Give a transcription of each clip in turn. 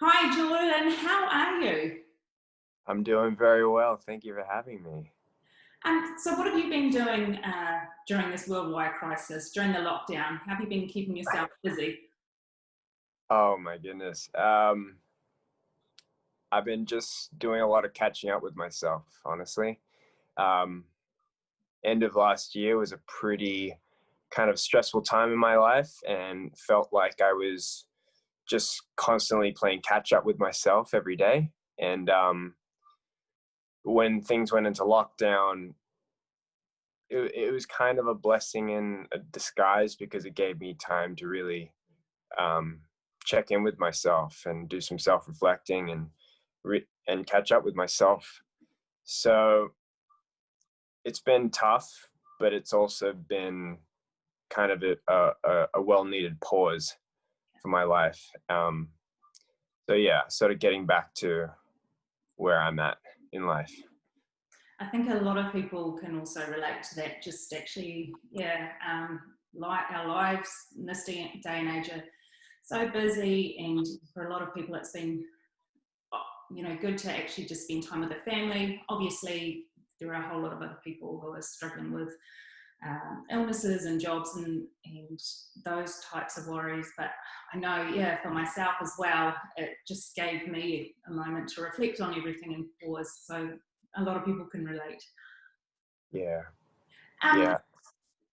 Hi, Jordan. How are you? I'm doing very well. Thank you for having me. So, what have you been doing during this worldwide crisis, during the lockdown? How have you been keeping yourself busy? Oh my goodness. I've been just doing a lot of catching up with myself, honestly. Um, End of last year was a pretty kind of stressful time in my life and felt like I was just constantly playing catch up with myself every day. And when things went into lockdown, it was kind of a blessing in a disguise because it gave me time to really um, check in with myself and do some self-reflecting and catch up with myself. So it's been tough, but it's also been kind of a well-needed pause for my life. So yeah, sort of getting back to where I'm at in life. I think a lot of people can also relate to that. Just actually, yeah, like our lives in this day and age are so busy, and for a lot of people, it's been good to actually just spend time with their family. Obviously, there are a whole lot of other people who are struggling with illnesses and jobs and those types of worries. But I know, yeah, for myself as well, it just gave me a moment to reflect on everything and pause. So a lot of people can relate. Yeah, Um, yeah.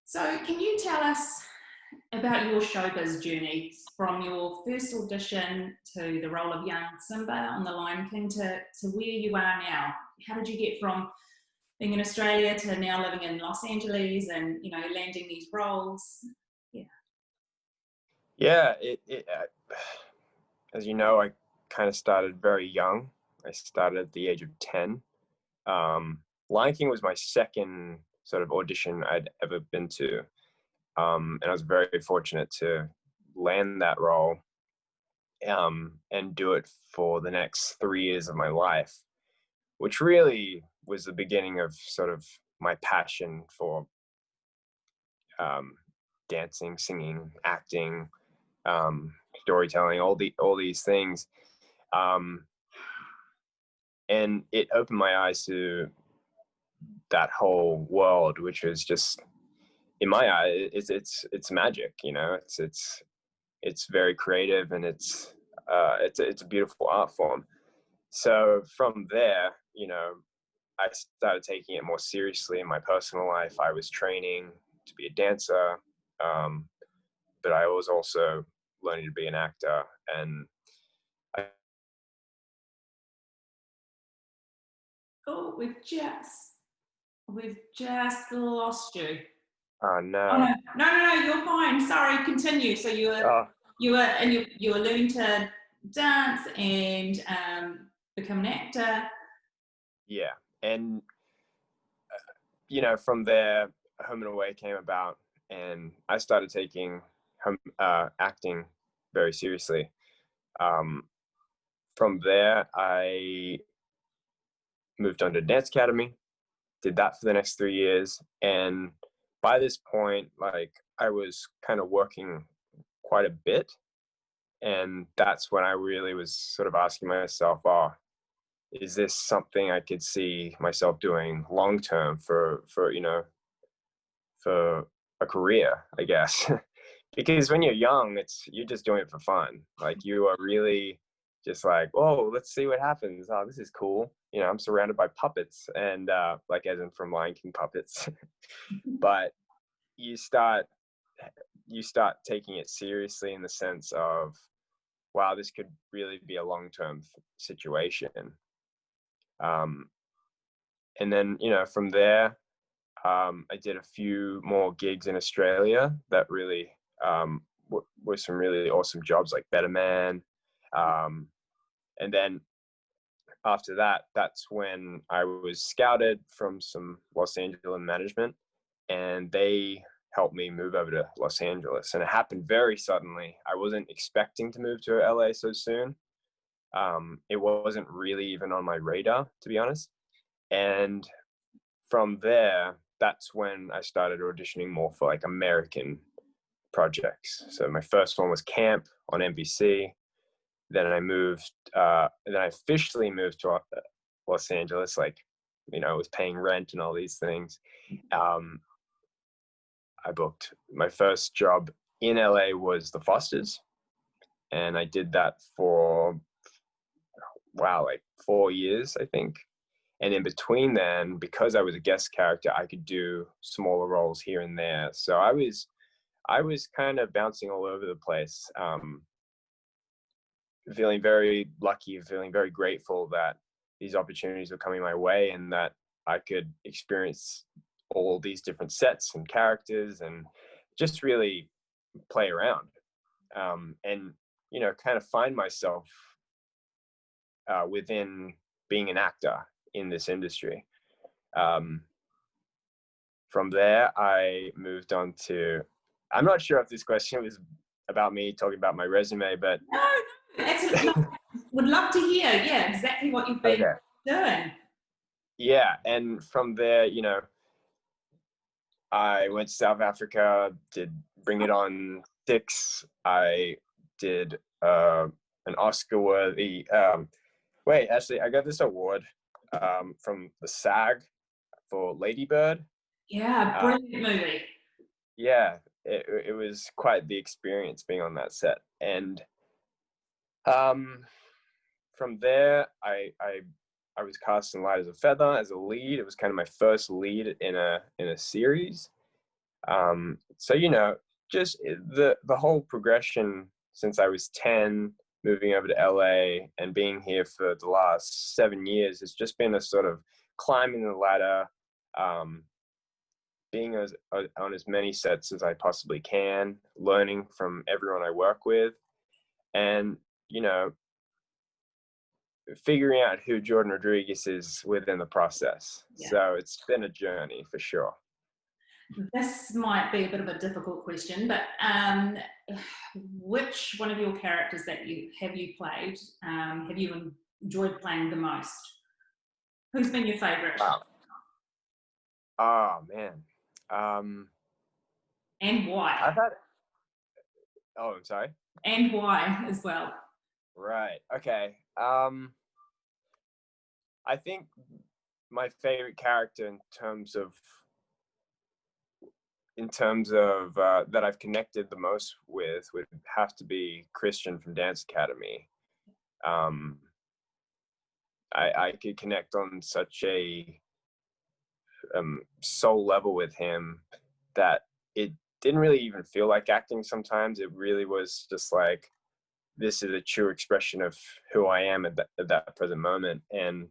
so can you tell us about your showbiz journey from your first audition to the role of young Simba on The Lion King to where you are now? How did you get from being in Australia to now living in Los Angeles and landing these roles? Yeah. Yeah, as you know, I kind of started very young. I started at the age of 10. Lion King was my second sort of audition I'd ever been to. And I was very fortunate to land that role and do it for the next 3 years of my life, which really was the beginning of sort of my passion for um, dancing, singing, acting, storytelling, all these things. Um, and it opened my eyes to that whole world, which was just in my eye, it's magic. It's very creative and it's a beautiful art form. So from there, I started taking it more seriously in my personal life. I was training to be a dancer, um, but I was also learning to be an actor. And I, Oh, we've just lost you. oh Oh no, no, no, you're fine. Sorry, continue. So oh you were learning to dance and become an actor. yeah, and from there, Home and Away came about, and I started taking acting very seriously. Um, from there, I moved on to dance academy, did that for the next 3 years, and by this point, like I was kind of working quite a bit, and that's when I really was sort of asking myself, "Oh, is this something I could see myself doing long term for a career, I guess?" Because when you're young, you're just doing it for fun. Like you are really just like, oh, let's see what happens. Oh, this is cool. I'm surrounded by puppets and like as in from Lion King puppets. But you start you start taking it seriously in the sense of, wow, this could really be a long-term situation. Um, and then from there, I did a few more gigs in Australia that really were some really awesome jobs, like Better Man. Um, and then after that, that's when I was scouted from some Los Angeles management, and they helped me move over to Los Angeles. And it happened very suddenly. I wasn't expecting to move to LA so soon. It wasn't really even on my radar, to be honest. And from there, that's when I started auditioning more for like American projects. So my first one was Camp on NBC. then I officially moved to Los Angeles, like, you know, I was paying rent and all these things. I booked my first job in LA was the Fosters, and I did that for, wow, like 4 years, I think. And in between then, because I was a guest character, I could do smaller roles here and there. So I was kind of bouncing all over the place, feeling very lucky, feeling very grateful that these opportunities were coming my way and that I could experience all these different sets and characters and just really play around, and, you know, kind of find myself within being an actor in this industry. Um, from there, I moved on to, I'm not sure if this question was about me talking about my resume, but No, excellent. No, would love to hear. Yeah, exactly what you've been okay. doing. Yeah. And from there, you know, I went to South Africa, did Bring It On 6. I did an Oscar worthy, wait, actually, I got this award from the SAG for Ladybird. Yeah, brilliant movie. Yeah, it was quite the experience being on that set. And um, from there, I was cast in Light as a Feather as a lead. It was kind of my first lead in a series. So, you know, just the whole progression since I was 10, moving over to LA and being here for the last 7 years has just been a sort of climbing the ladder, being on as many sets as I possibly can, learning from everyone I work with, and, you know, figuring out who Jordan Rodrigues is within the process. Yeah. So it's been a journey for sure. This might be a bit of a difficult question, but which one of your characters that you played, have you enjoyed playing the most? Who's been your favourite? Wow. Oh man. And why? I've had. Oh, I'm sorry. And why as well? Right. Okay. I think my favorite character in terms of that I've connected the most with would have to be Christian from Dance Academy. I could connect on such a soul level with him that it didn't really even feel like acting sometimes. It really was just like, this is a true expression of who I am at that present moment. And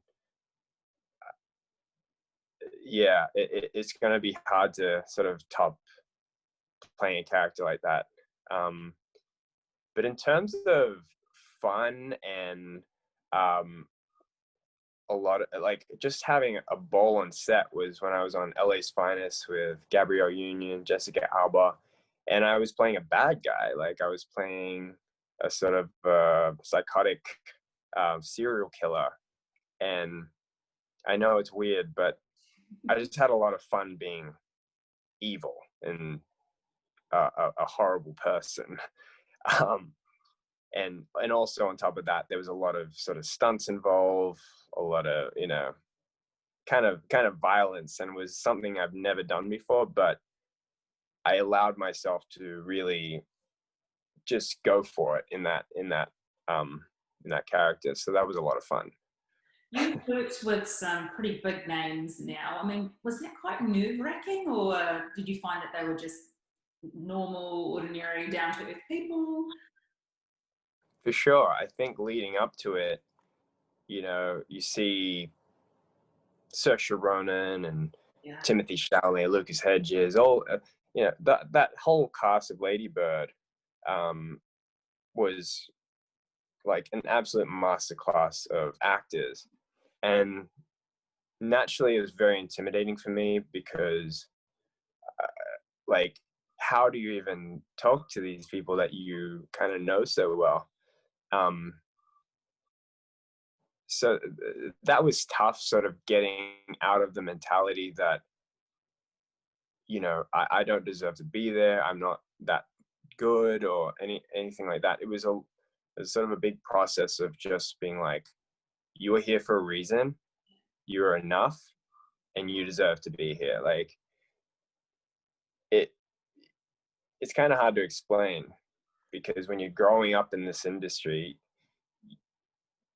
yeah, it's going to be hard to sort of top playing a character like that. But in terms of fun and a lot of, like, just having a ball on set was when I was on LA's Finest with Gabriele Union, Jessica Alba, and I was playing a bad guy. Like, I was playing a sort of psychotic serial killer. And I know it's weird, but I just had a lot of fun being evil and a horrible person. And also on top of that, there was a lot of sort of stunts involved, a lot of, you know, kind of violence, and was something I've never done before, but I allowed myself to really just go for it in that character. So that was a lot of fun. You've worked with some pretty big names now. I mean, was that quite nerve-wracking, or did you find that they were just normal, ordinary, down-to-earth people? For sure. I think leading up to it, you know, you see Saoirse Ronin and Yeah. Timothy Chalamet, Lucas Hedges, all, you know, that whole cast of Ladybird was like an absolute masterclass of actors. And naturally, it was very intimidating for me because, like, how do you even talk to these people that you kind of know so well? So that was tough, sort of getting out of the mentality that, you know, I don't deserve to be there. I'm not that good or anything like that. It was It's sort of a big process of just being like, you are here for a reason, you are enough, and you deserve to be here. Like, it's kind of hard to explain, because when you're growing up in this industry,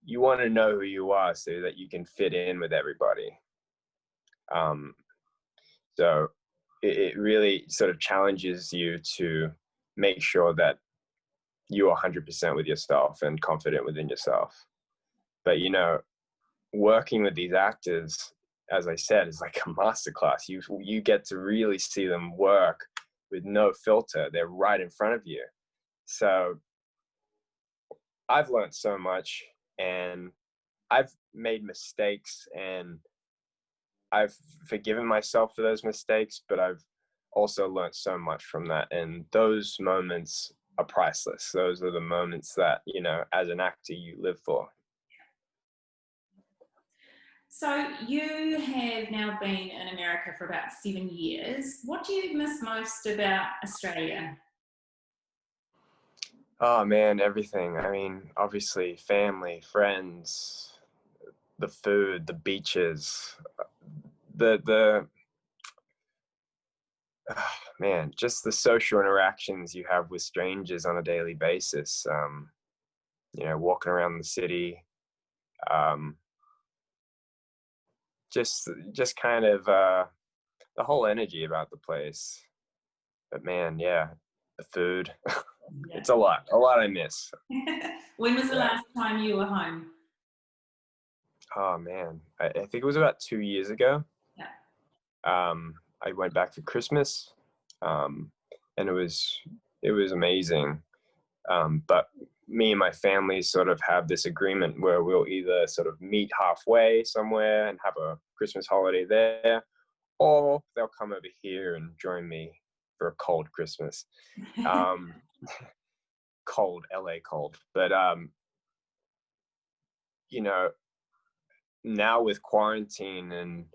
you want to know who you are so that you can fit in with everybody. So it really sort of challenges you to make sure that you are 100% with yourself and confident within yourself. But, you know, working with these actors, as I said, is like a masterclass. You get to really see them work with no filter. They're right in front of you. So I've learned so much, and I've made mistakes, and I've forgiven myself for those mistakes, but I've also learned so much from that. And those moments are priceless. Those are the moments that, you know, as an actor, you live for. So you have now been in America for about 7 years. What do you miss most about Australia? Oh man, everything. I mean, obviously family, friends, the food, the beaches, the man, just the social interactions you have with strangers on a daily basis. You know, walking around the city, um, just kind of the whole energy about the place. But man, yeah, the food. Yeah. It's a lot I miss. When was the Yeah. last time you were home? Oh man, I think it was about 2 years ago. Yeah. I went back for Christmas, and it was amazing. But me and my family sort of have this agreement where we'll either sort of meet halfway somewhere and have a Christmas holiday there, or they'll come over here and join me for a cold Christmas. Um, cold, LA cold. But you know, now with quarantine and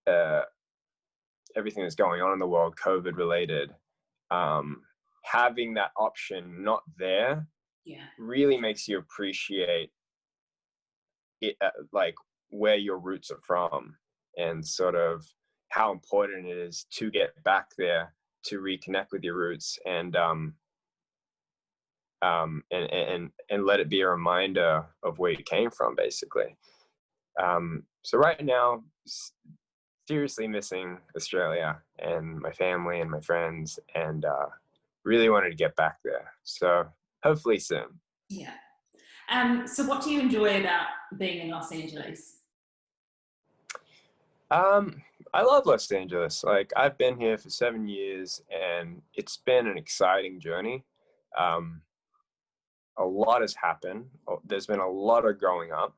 uh, everything that's going on in the world, COVID related, having that option not there, Yeah. really makes you appreciate it, like where your roots are from, and sort of how important it is to get back there to reconnect with your roots, and let it be a reminder of where you came from, basically. So right now, seriously missing Australia and my family and my friends, and really wanted to get back there. So hopefully soon. Yeah. So what do you enjoy about being in Los Angeles? I love Los Angeles. Like, I've been here for 7 years, and it's been an exciting journey. A lot has happened. There's been a lot of growing up,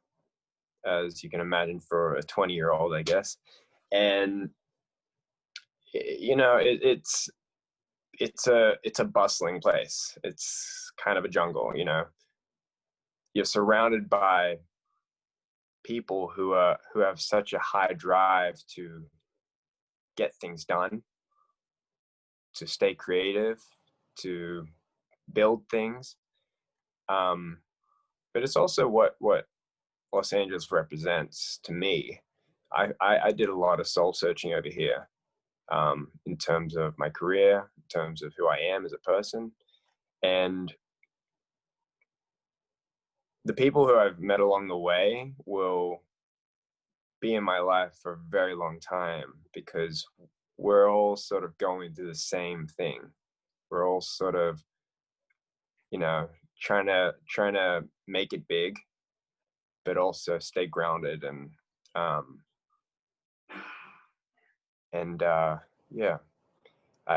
as you can imagine, for a 20-year-old, I guess. And you know, it's a bustling place. It's kind of a jungle. You know, you're surrounded by people who have such a high drive to get things done, to stay creative, to build things. But it's also what Los Angeles represents to me. I did a lot of soul searching over here, in terms of my career, in terms of who I am as a person. And the people who I've met along the way will be in my life for a very long time, because we're all sort of going through the same thing. We're all sort of, you know, trying to make it big, but also stay grounded, um, and yeah,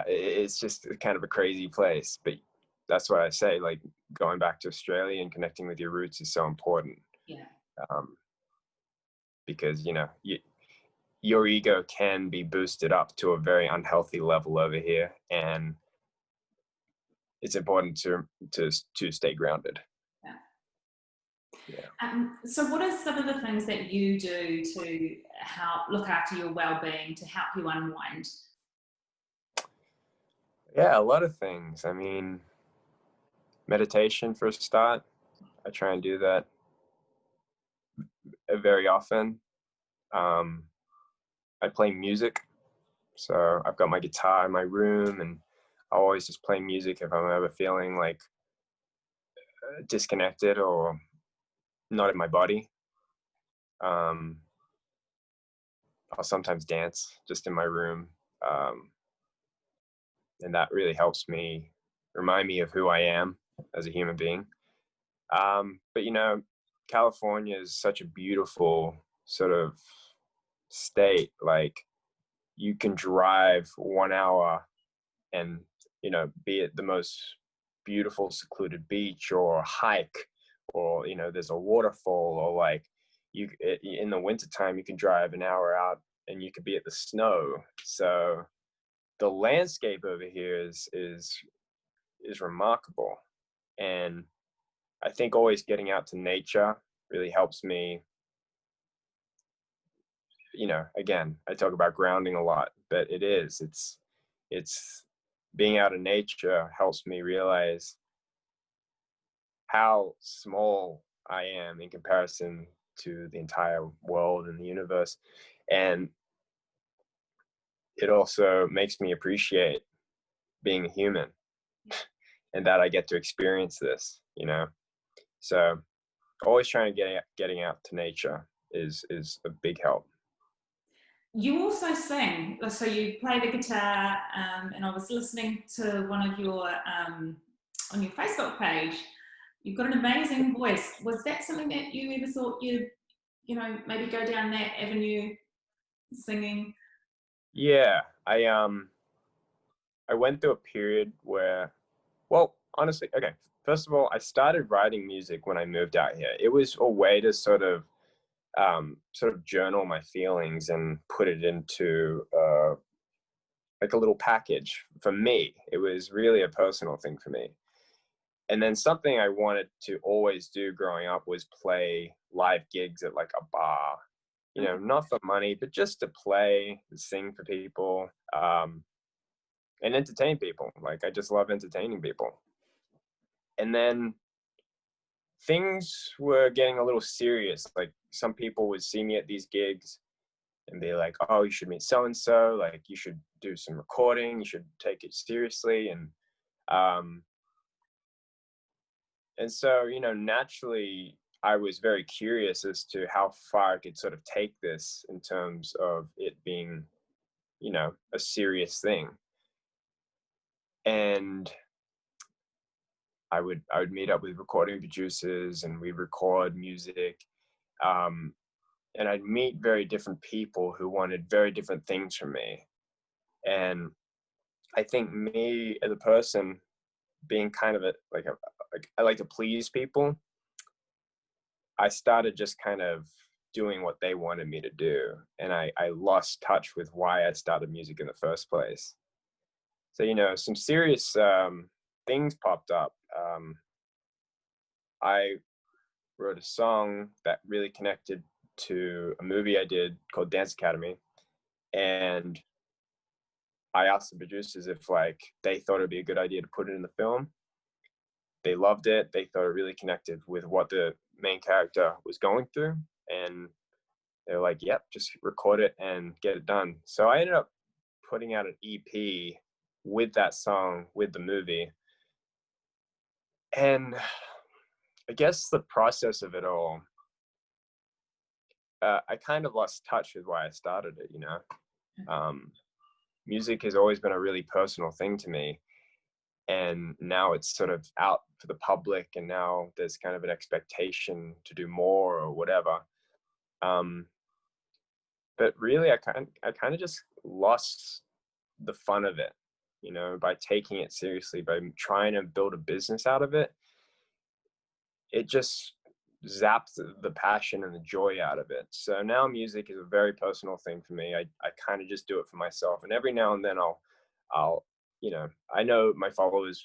it's just kind of a crazy place. But that's why I say, like, going back to Australia and connecting with your roots is so important. Yeah. Because, you know, your ego can be boosted up to a very unhealthy level over here, and it's important to stay grounded. Yeah. So what are some of the things that you do to help look after your well-being, to help you unwind? Yeah, a lot of things. I mean, meditation for a start. I try and do that very often. I play music, so I've got my guitar in my room, and I always just play music if I'm ever feeling like disconnected or not in my body. I'll sometimes dance just in my room, and that really helps me remind me of who I am as a human being. But you know, California is such a beautiful sort of state. Like, you can drive 1 hour and, you know, be at the most beautiful secluded beach, or hike, or, you know, there's a waterfall, or like in the wintertime you can drive an hour out and you could be at the snow. So the landscape over here is remarkable. And I think always getting out to nature really helps me. You know, again, I talk about grounding a lot, but it's being out in nature helps me realize how small I am in comparison to the entire world and the universe. And it also makes me appreciate being a human and that I get to experience this, you know. So always trying to getting out to nature is a big help. You also sing, so you play the guitar, and I was listening to one of your on your Facebook page. You've got an amazing voice. Was that something that you ever thought you'd, you know, maybe go down that avenue, singing? Yeah, I went through a period where, well, honestly, okay, first of all, I started writing music when I moved out here. It was a way to sort of journal my feelings and put it into like a little package for me. It was really a personal thing for me. And then something I wanted to always do growing up was play live gigs at like a bar, you know, not for money, but just to play, sing for people, and entertain people. Like, I just love entertaining people. And then things were getting a little serious. Like, some people would see me at these gigs and be like, oh, you should meet so-and-so, like, you should do some recording, you should take it seriously. And so, you know, naturally, I was very curious as to how far I could sort of take this in terms of it being, you know, a serious thing. And I would meet up with recording producers, and we'd record music. And I'd meet very different people who wanted very different things from me. And I think me as a person, being kind of like I like to please people, I started just kind of doing what they wanted me to do. And I lost touch with why I started music in the first place. So, you know, some serious things popped up. I wrote a song that really connected to a movie I did called Dance Academy. And I asked the producers if, like, they thought it'd be a good idea to put it in the film. They loved it. They thought it really connected with what the main character was going through. And they're like, yep, just record it and get it done. So I ended up putting out an EP with that song, with the movie. And I guess the process of it all, I kind of lost touch with why I started it, you know. Music has always been a really personal thing to me. And now it's sort of out for the public, and now there's kind of an expectation to do more or whatever. But really, I kind of just lost the fun of it, you know, by taking it seriously, by trying to build a business out of it. It just zapped the passion and the joy out of it. So now music is a very personal thing for me. I kind of just do it for myself. And every now and then I'll, you know, I know my followers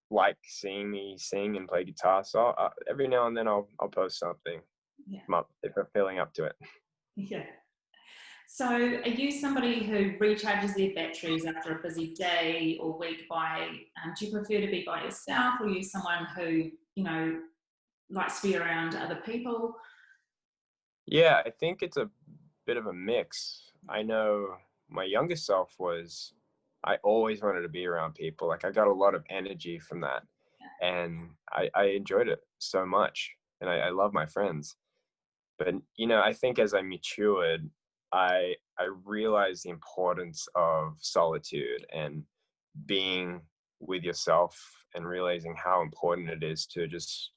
like seeing me sing and play guitar. So every now and then I'll post something, Yeah. if I'm feeling up to it. Yeah. So are you somebody who recharges their batteries after a busy day or week by, do you prefer to be by yourself, or are you someone who, you know, likes to be around other people? Yeah, I think it's a bit of a mix. I know my youngest self was, I always wanted to be around people. Like I got a lot of energy from that, and I enjoyed it so much, and I love my friends. But I think as I matured, I realized the importance of solitude and being with yourself, and realizing how important it is to just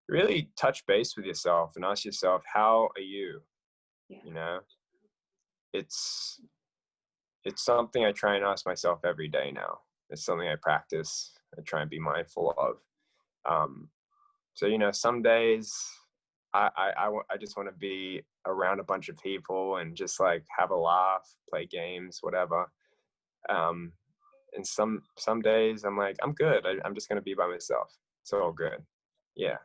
really touch base with yourself and ask yourself, how are you? Yeah. You know, it's something I try and ask myself every day now. It's something I practice. I try and be mindful of. So some days I just want to be around a bunch of people and just like have a laugh, play games, whatever. And some days I'm like, I'm good. I'm just gonna be by myself. It's all good. Yeah.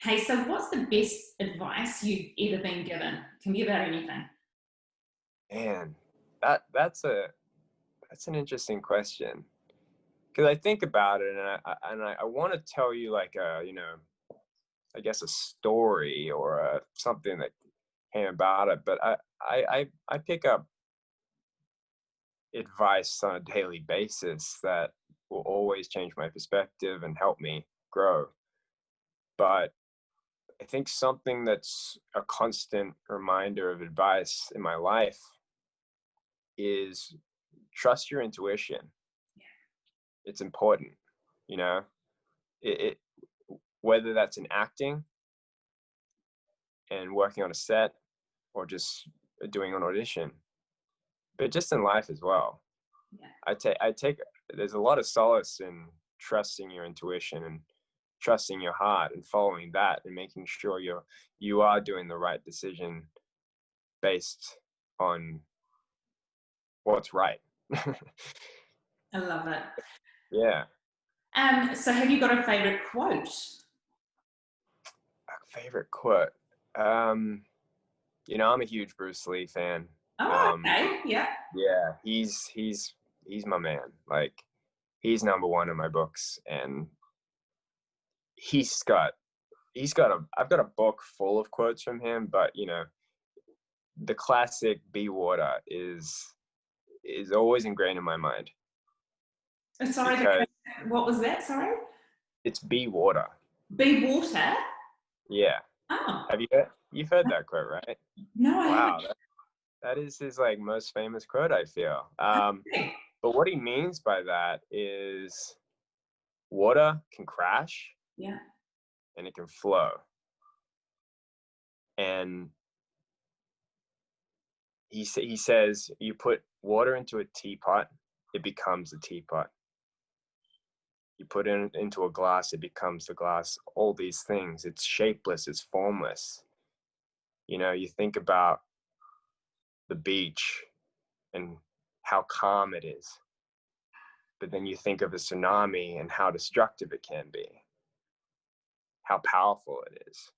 Hey, so what's the best advice you've ever been given? Can be about anything. Man, that's an interesting question, because I think about it, and I want to tell you like I guess a story or something that came about it, but I pick up advice on a daily basis that will always change my perspective and help me grow. But I think something that's a constant reminder of advice in my life is trust your intuition. It's important, you know, it whether that's in acting and working on a set, or just doing an audition, but just in life as well. Yeah. I take there's a lot of solace in trusting your intuition and trusting your heart and following that, and making sure you are doing the right decision based on what's right. I love it. Yeah. So have you got a favorite quote? A favorite quote. I'm a huge Bruce Lee fan. Oh, okay. Yeah. Yeah, he's my man. Like, he's number one in my books, and he's got I've got a book full of quotes from him, but the classic "Be Water" is always ingrained in my mind, Sorry, because what was that? Sorry? it's "Be Water." Be water? Yeah. Oh, You've heard that quote, right? no, I haven't. Wow, that is his like most famous quote, I feel. Okay. But what he means by that is water can crash Yeah. and it can flow. And he says, you put water into a teapot, it becomes a teapot. You put it into a glass, it becomes the glass. All these things, it's shapeless, it's formless. You think about the beach and how calm it is, but then you think of a tsunami and how destructive it can be, how powerful it is.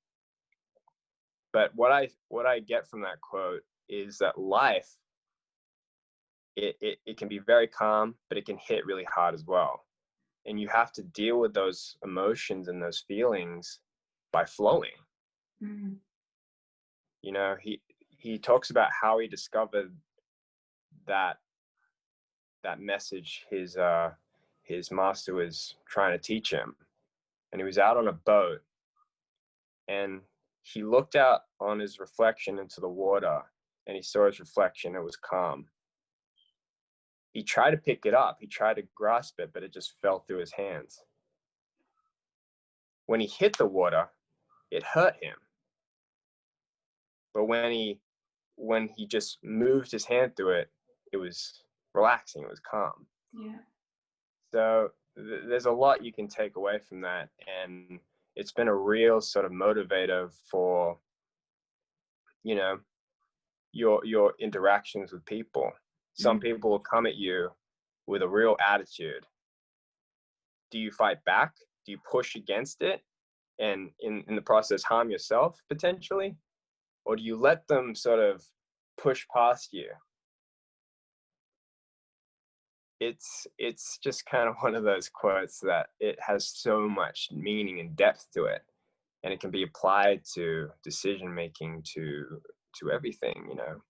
But what I get from that quote is that life, it can be very calm, but it can hit really hard as well. And you have to deal with those emotions and those feelings by flowing. Mm. He talks about how he discovered that message his master was trying to teach him. And he was out on a boat, and he looked out on his reflection into the water, and he saw his reflection. It was calm. He tried to pick it up. He tried to grasp it, but it just fell through his hands. When he hit the water, it hurt him. But when he just moved his hand through it, it was relaxing. It was calm. Yeah. So there's a lot you can take away from that, and it's been a real sort of motivator for your interactions with people. Some people will come at you with a real attitude. Do you fight back? Do you push against it and in the process harm yourself potentially? Or do you let them sort of push past you? it's just kind of one of those quotes that it has so much meaning and depth to it, and it can be applied to decision making, to everything, you know.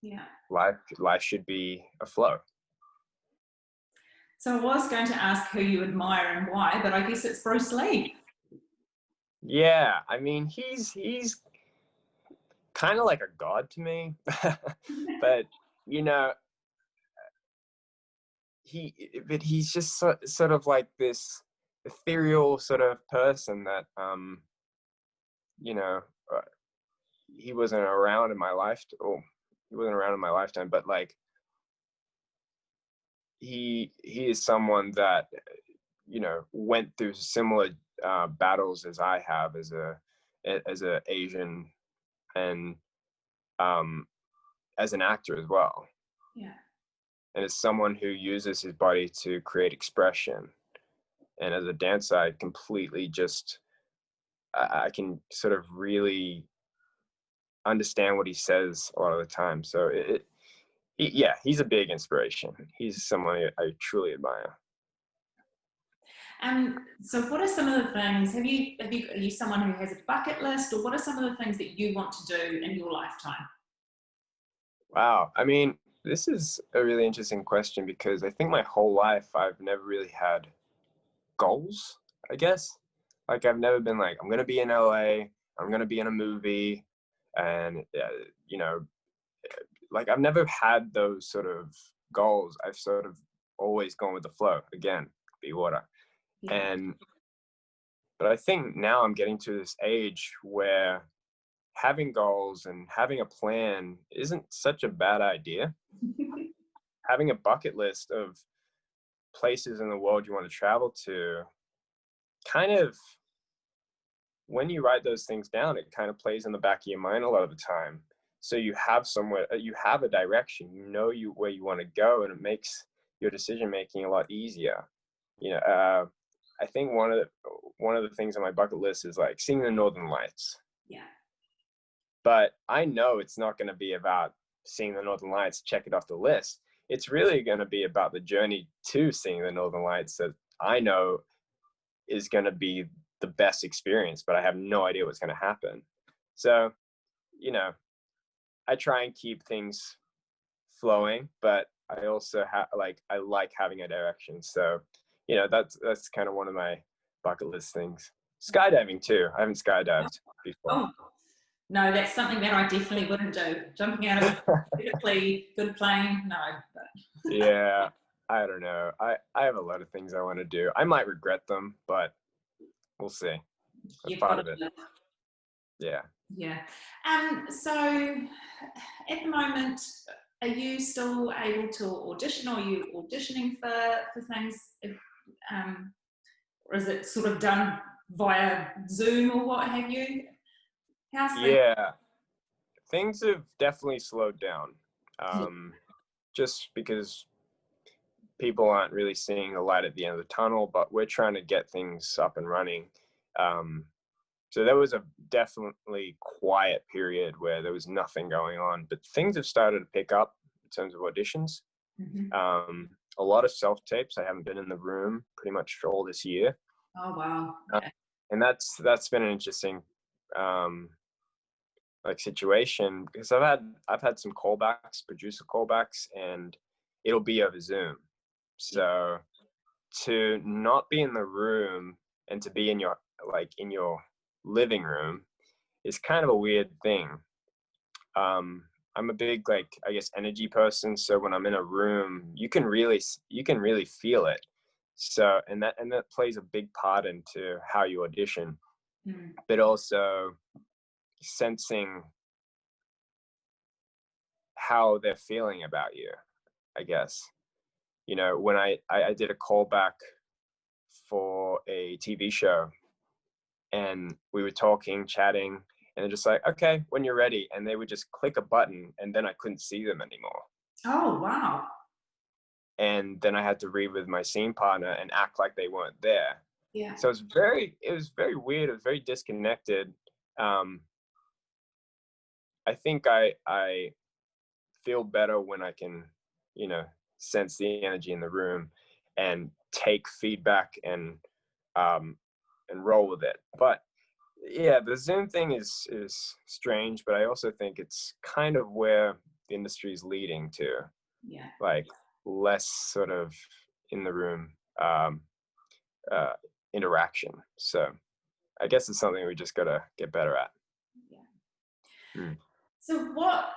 Yeah. Life should be a flow. So I was going to ask who you admire and why, but I guess it's Bruce Lee. Yeah, I mean, he's kind of like a god to me. But you know, he's just sort of like this ethereal sort of person that you know, uh, he wasn't around in my life, or he wasn't around in my lifetime, but like he is someone that, you know, went through similar battles as I have as a Asian, and as an actor as well. Yeah. And as someone who uses his body to create expression, and as a dancer, I completely just I can sort of really understand what he says a lot of the time. So yeah, he's a big inspiration. He's someone I truly admire. So what are some of the things, are you someone who has a bucket list, or what are some of the things that you want to do in your lifetime? Wow. I mean, this is a really interesting question, because I think my whole life I've never really had goals, I guess. Like, I've never been like, I'm going to be in LA, I'm going to be in a movie. And, you know, like, I've never had those sort of goals. I've sort of always gone with the flow. Again, be water. Yeah. But I think now I'm getting to this age where having goals and having a plan isn't such a bad idea. Having a bucket list of places in the world you want to travel to, kind of, when you write those things down, it kind of plays in the back of your mind a lot of the time. So you have somewhere, you have a direction, you know, where you want to go, and it makes your decision making a lot easier. You know, I think one of the things on my bucket list is like seeing the Northern Lights. Yeah. But I know it's not going to be about seeing the Northern Lights, check it off the list. It's really going to be about the journey to seeing the Northern Lights that I know is going to be the best experience, but I have no idea what's going to happen. So, you know, I try and keep things flowing, but I also I like having a direction. So, you know, that's kind of one of my bucket list things. Skydiving too. I haven't skydived before. Oh, no, that's something that I definitely wouldn't do. Jumping out of a perfectly good plane, no. But. Yeah, I don't know. I have a lot of things I want to do. I might regret them, but we'll see. That's part of it. Yeah. Yeah. So at the moment, are you still able to audition, or are you auditioning for things? Or is it sort of done via Zoom or what have you? Yeah, things have definitely slowed down. Just because people aren't really seeing the light at the end of the tunnel, but we're trying to get things up and running. So there was a definitely quiet period where there was nothing going on, but things have started to pick up in terms of auditions. Mm-hmm. A lot of self-tapes. I haven't been in the room pretty much all this year. Oh, wow. Okay. And that's been an interesting like situation, because I've had some callbacks, producer callbacks, and it'll be over Zoom. So to not be in the room and to be in your living room is kind of a weird thing. I'm a big, like, I guess, energy person. So when I'm in a room, you can really feel it. So, and that plays a big part into how you audition, but also sensing how they're feeling about you, I guess. You know, when I did a callback for a TV show, and we were talking, chatting, and they're just like, okay, when you're ready. And they would just click a button, and then I couldn't see them anymore. Oh, wow. And then I had to read with my scene partner and act like they weren't there. Yeah. So it was very weird. It was very disconnected. I think I feel better when I can, you know, sense the energy in the room and take feedback and roll with it. But yeah, the Zoom thing is strange, but I also think it's kind of where the industry is leading to. Yeah. Like less sort of in the room interaction. So I guess it's something we just gotta get better at. Yeah. Mm. So what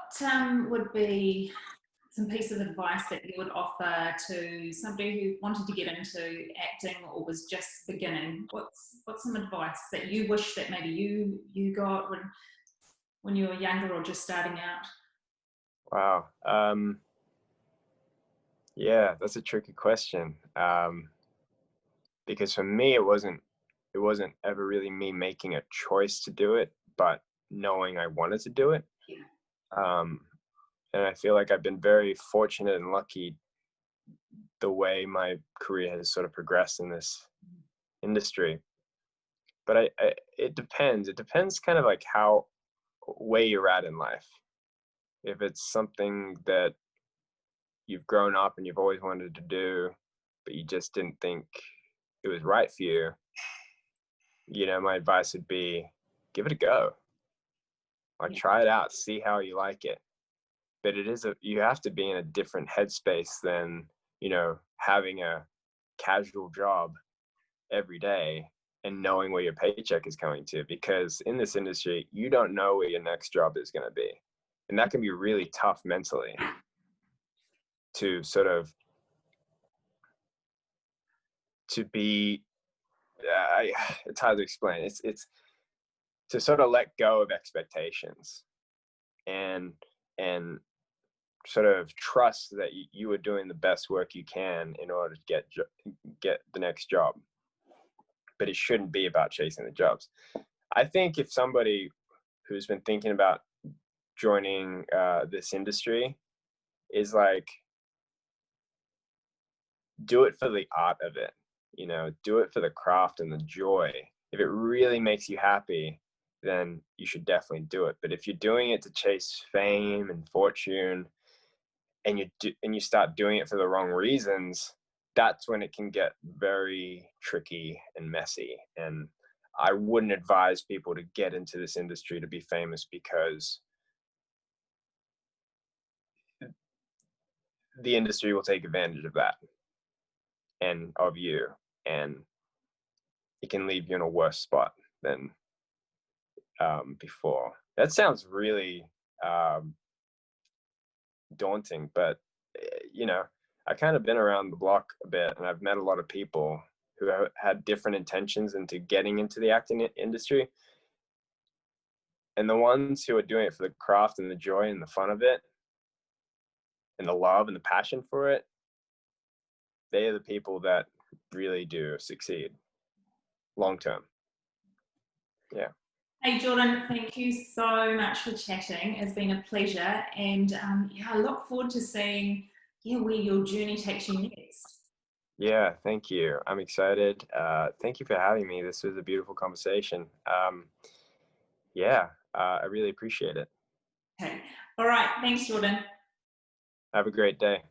would be some piece of advice that you would offer to somebody who wanted to get into acting or was just beginning? What's some advice that you wish that maybe you got when you were younger or just starting out? Wow. Yeah, that's a tricky question. Because for me, it wasn't ever really me making a choice to do it, but knowing I wanted to do it. And I feel like I've been very fortunate and lucky the way my career has sort of progressed in this industry. But it depends. It depends kind of like where you're at in life. If it's something that you've grown up and you've always wanted to do, but you just didn't think it was right for you, my advice would be give it a go. Like try it out, see how you like it. But you have to be in a different headspace than, having a casual job every day and knowing where your paycheck is coming to, because in this industry, you don't know where your next job is going to be. And that can be really tough mentally to sort of be, it's hard to explain. It's to sort of let go of expectations and sort of trust that you are doing the best work you can in order to get the next job. But it shouldn't be about chasing the jobs. I think if somebody who's been thinking about joining this industry is like, do it for the art of it, do it for the craft and the joy. If it really makes you happy, then you should definitely do it. But if you're doing it to chase fame and fortune, and you start doing it for the wrong reasons, that's when it can get very tricky and messy. And I wouldn't advise people to get into this industry to be famous, because the industry will take advantage of that and of you, and it can leave you in a worse spot than before. That sounds really daunting, but I kind of been around the block a bit, and I've met a lot of people who have had different intentions into getting into the acting industry. And the ones who are doing it for the craft and the joy and the fun of it and the love and the passion for it, they are the people that really do succeed long term. Yeah. Hey Jordan, thank you so much for chatting. It's been a pleasure, and I look forward to seeing where your journey takes you next. Yeah, thank you. I'm excited. Thank you for having me. This was a beautiful conversation. I really appreciate it. Okay. All right. Thanks, Jordan. Have a great day.